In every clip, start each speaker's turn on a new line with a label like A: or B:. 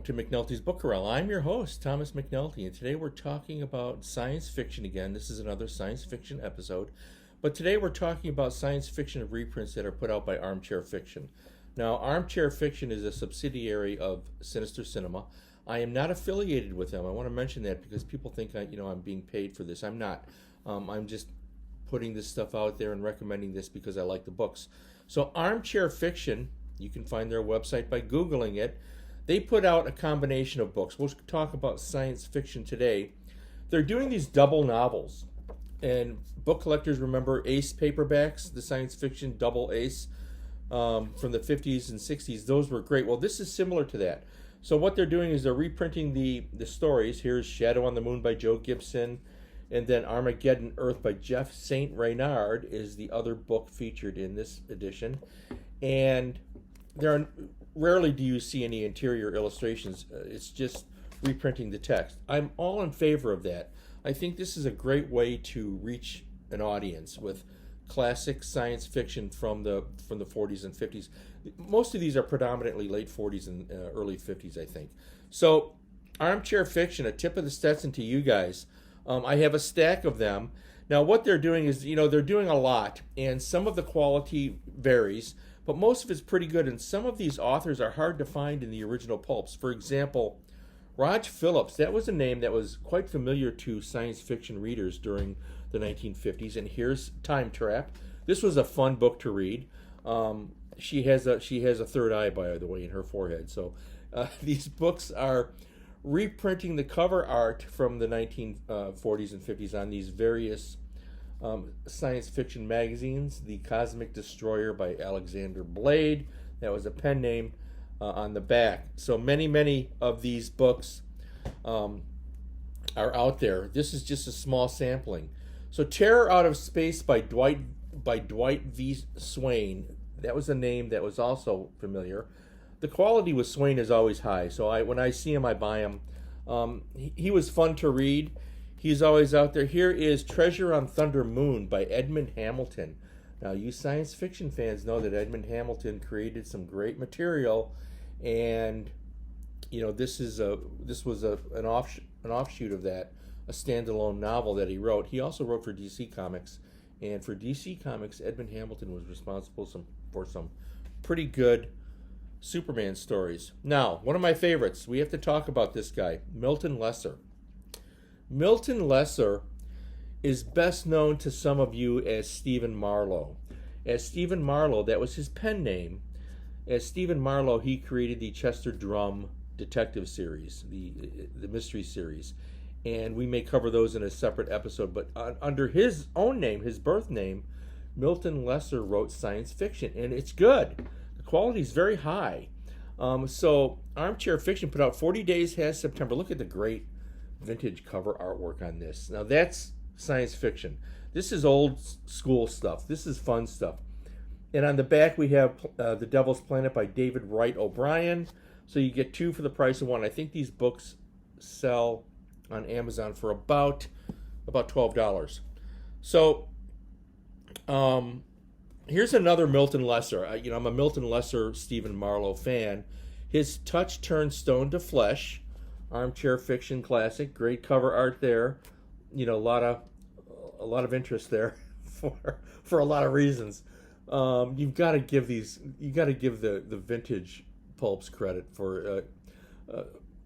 A: to McNulty's Book Corral. I'm your host, Thomas McNulty, and today we're talking about science fiction again. This is another science fiction episode, but today we're talking about science fiction reprints that are put out by Armchair Fiction. Now, Armchair Fiction is a subsidiary of Sinister Cinema. I am not affiliated with them. I want to mention that because people think I'm being paid for this. I'm not. I'm just putting this stuff out there and recommending this because I like the books. So Armchair Fiction, you can find their website by Googling it. They put out a combination of books. We'll talk about science fiction today. They're doing these double novels. And book collectors remember Ace paperbacks, the science fiction double Ace from the 50s and 60s. Those were great. Well, this is similar to that. So what they're doing is they're reprinting the stories. Here's Shadow on the Moon by Joe Gibson. And then Armageddon Earth by Jeff St. Reynard is the other book featured in this edition. And rarely do you see any interior illustrations. It's just reprinting the text. I'm all in favor of that. I think this is a great way to reach an audience with classic science fiction from the 40s and 50s. Most of these are predominantly late 40s and early 50s, I think. So, Armchair Fiction, a tip of the Stetson to you guys. I have a stack of them. Now, what they're doing is, they're doing a lot, and some of the quality varies, but most of it's pretty good, and some of these authors are hard to find in the original pulps. For example, Rog Phillips, that was a name that was quite familiar to science fiction readers during the 1950s, and here's Time Trap. This was a fun book to read. She has a third eye, by the way, in her forehead. So these books are reprinting the cover art from the 1940s and 50s on these various science fiction magazines. The Cosmic Destroyer by Alexander Blade, that was a pen name on the back. So many of these books are out there. This is just a small sampling. So Terror Out of Space by Dwight V. Swain, that was a name that was also familiar. The quality with Swain is always high, so when I see him, I buy him. He was fun to read. He's always out there. Here is Treasure on Thunder Moon by Edmund Hamilton. Now, you science fiction fans know that Edmund Hamilton created some great material, and this was an offshoot of that, a standalone novel that he wrote. He also wrote for DC Comics, and for DC Comics, Edmund Hamilton was responsible for some pretty good Superman stories. Now, one of my favorites, we have to talk about this guy, Milton Lesser. Milton Lesser is best known to some of you as Stephen Marlowe. As Stephen Marlowe, that was his pen name. As Stephen Marlowe, he created the Chester Drum detective series, the mystery series. And we may cover those in a separate episode, but under his own name, his birth name, Milton Lesser wrote science fiction, and it's good. The quality is very high. So Armchair Fiction put out 40 Days Has September. Look at the great vintage cover artwork on this. Now that's science fiction. This is old school stuff. This is fun stuff. And on the back we have The Devil's Planet by David Wright O'Brien. So you get two for the price of one. I think these books sell on Amazon for about $12. So here's another Milton Lesser. I'm a Milton Lesser Stephen Marlowe fan. His Touch Turns Stone to Flesh, Armchair Fiction classic, great cover art there. A lot of interest there for a lot of reasons. You've got to give the vintage pulps credit for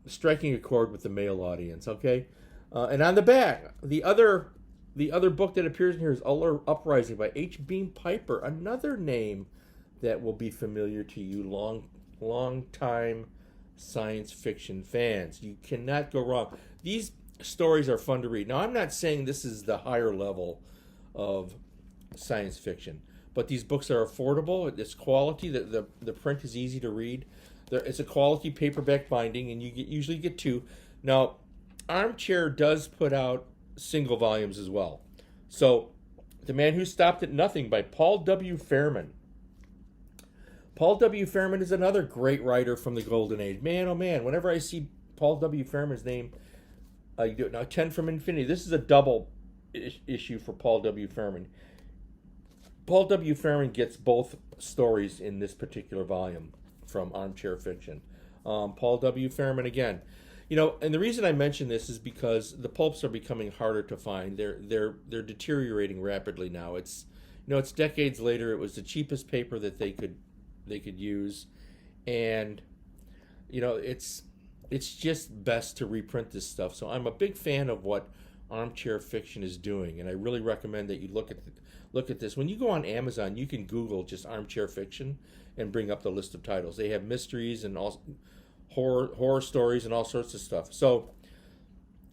A: striking a chord with the male audience. Okay, and on the back, the other book that appears in here is Uller Uprising by H. Beam Piper, another name that will be familiar to you long time science fiction fans. You cannot go wrong. These stories are fun to read. Now, I'm not saying this is the higher level of science fiction, but these books are affordable. It's quality. The print is easy to read. It's a quality paperback binding, and you usually get two. Now, Armchair does put out single volumes as well. So, The Man Who Stopped at Nothing by Paul W. Fairman. Paul W. Fairman is another great writer from the Golden Age. Man, oh man, whenever I see Paul W. Fairman's name, I do it. Now, 10 from Infinity. This is a double issue for Paul W. Fairman. Paul W. Fairman gets both stories in this particular volume from Armchair Fiction. Paul W. Fairman again. And the reason I mention this is because the pulps are becoming harder to find. They're deteriorating rapidly now. It's decades later. It was the cheapest paper that they could use, and it's just best to reprint this stuff. So I'm a big fan of what Armchair Fiction is doing, and I really recommend that you look at this. When you go on Amazon, you can Google just Armchair Fiction and bring up the list of titles. They have mysteries and all horror stories and all sorts of stuff. So,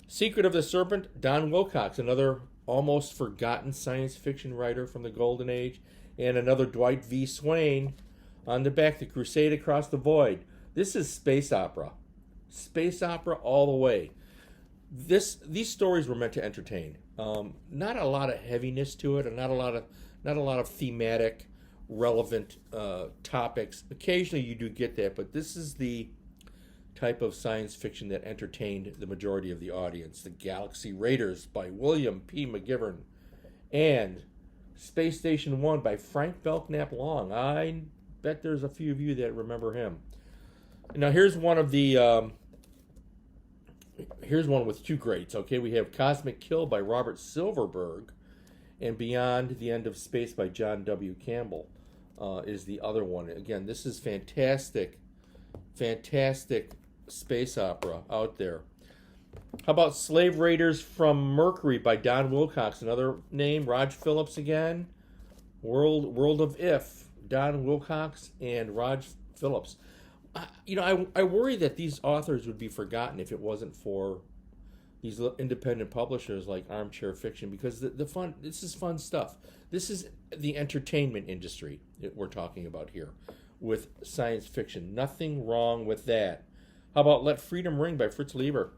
A: Secret of the Serpent, Don Wilcox, another almost forgotten science fiction writer from the Golden Age, and another Dwight V. Swain on the back, The Crusade Across the Void. This is space opera. Space opera all the way. These stories were meant to entertain. Not a lot of heaviness to it, and not a lot of thematic, relevant topics. Occasionally you do get that, but this is the type of science fiction that entertained the majority of the audience. The Galaxy Raiders by William P. McGivern, and Space Station 1 by Frank Belknap Long. I bet there's a few of you that remember him. Now here's one with two greats. Okay, we have Cosmic Kill by Robert Silverberg, and Beyond the End of Space by John W. Campbell is the other one. Again, this is fantastic space opera out there. How about Slave Raiders from Mercury by Don Wilcox? Another name, Rog Phillips again. World of If, Don Wilcox and Rog Phillips. I worry that these authors would be forgotten if it wasn't for these independent publishers like Armchair Fiction, because this is fun stuff. This is the entertainment industry that we're talking about here with science fiction. Nothing wrong with that. How about Let Freedom Ring by Fritz Leiber?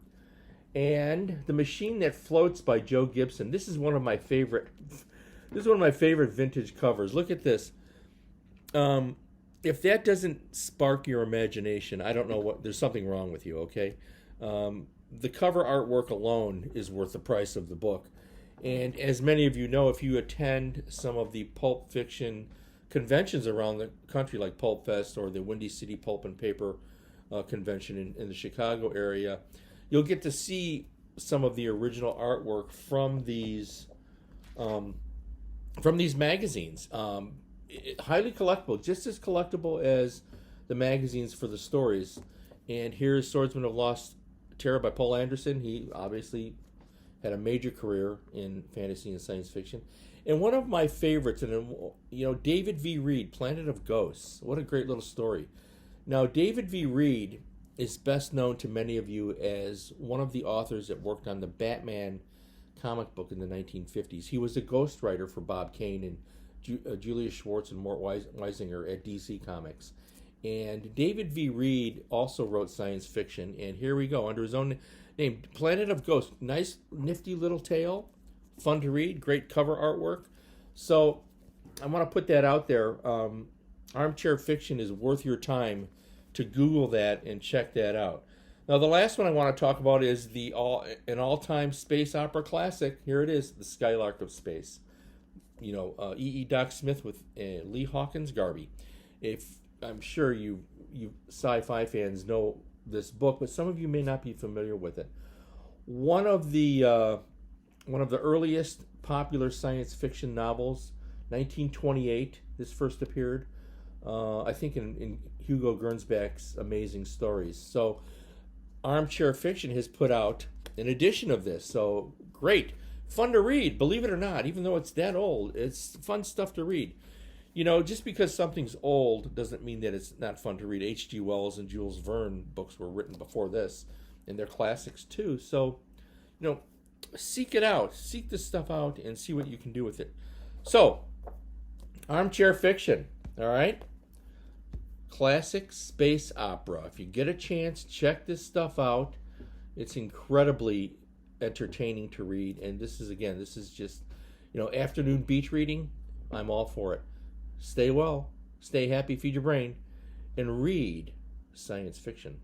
A: And The Machine That Floats by Joe Gibson. This is one of my favorite vintage covers. Look at this. If that doesn't spark your imagination, I don't know there's something wrong with you, okay? The cover artwork alone is worth the price of the book. And as many of you know, if you attend some of the pulp fiction conventions around the country, like Pulp Fest or the Windy City Pulp and Paper convention in the Chicago area, you'll get to see some of the original artwork from these magazines. Highly collectible, just as collectible as the magazines for the stories. And here's Swordsman of Lost Terror by Paul Anderson. He obviously had a major career in fantasy and science fiction. And one of my favorites, David V. Reed, Planet of Ghosts. What a great little story. Now, David V. Reed is best known to many of you as one of the authors that worked on the Batman comic book in the 1950s. He was a ghostwriter for Bob Kane and Julius Schwartz and Mort Weisinger at DC Comics. And David V. Reed also wrote science fiction, and here we go, under his own name, Planet of Ghosts. Nice, nifty little tale, fun to read, great cover artwork. So I want to put that out there. Armchair Fiction is worth your time to Google that and check that out. Now, the last one I want to talk about is an all-time space opera classic. Here it is, The Skylark of Space. E.E. Doc Smith with Lee Hawkins Garvey. I'm sure you sci-fi fans know this book, but some of you may not be familiar with it. One of the earliest popular science fiction novels, 1928. This first appeared, I think, in Hugo Gernsback's Amazing Stories. So, Armchair Fiction has put out an edition of this. So great. Fun to read, believe it or not, even though it's that old. It's fun stuff to read. Just because something's old doesn't mean that it's not fun to read. H.G. Wells and Jules Verne books were written before this, and they're classics too. So, seek it out. Seek this stuff out and see what you can do with it. So, Armchair Fiction, all right? Classic space opera. If you get a chance, check this stuff out. It's incredibly entertaining to read, and this is just afternoon beach reading. I'm all for it. Stay well, stay happy, feed your brain, and read science fiction.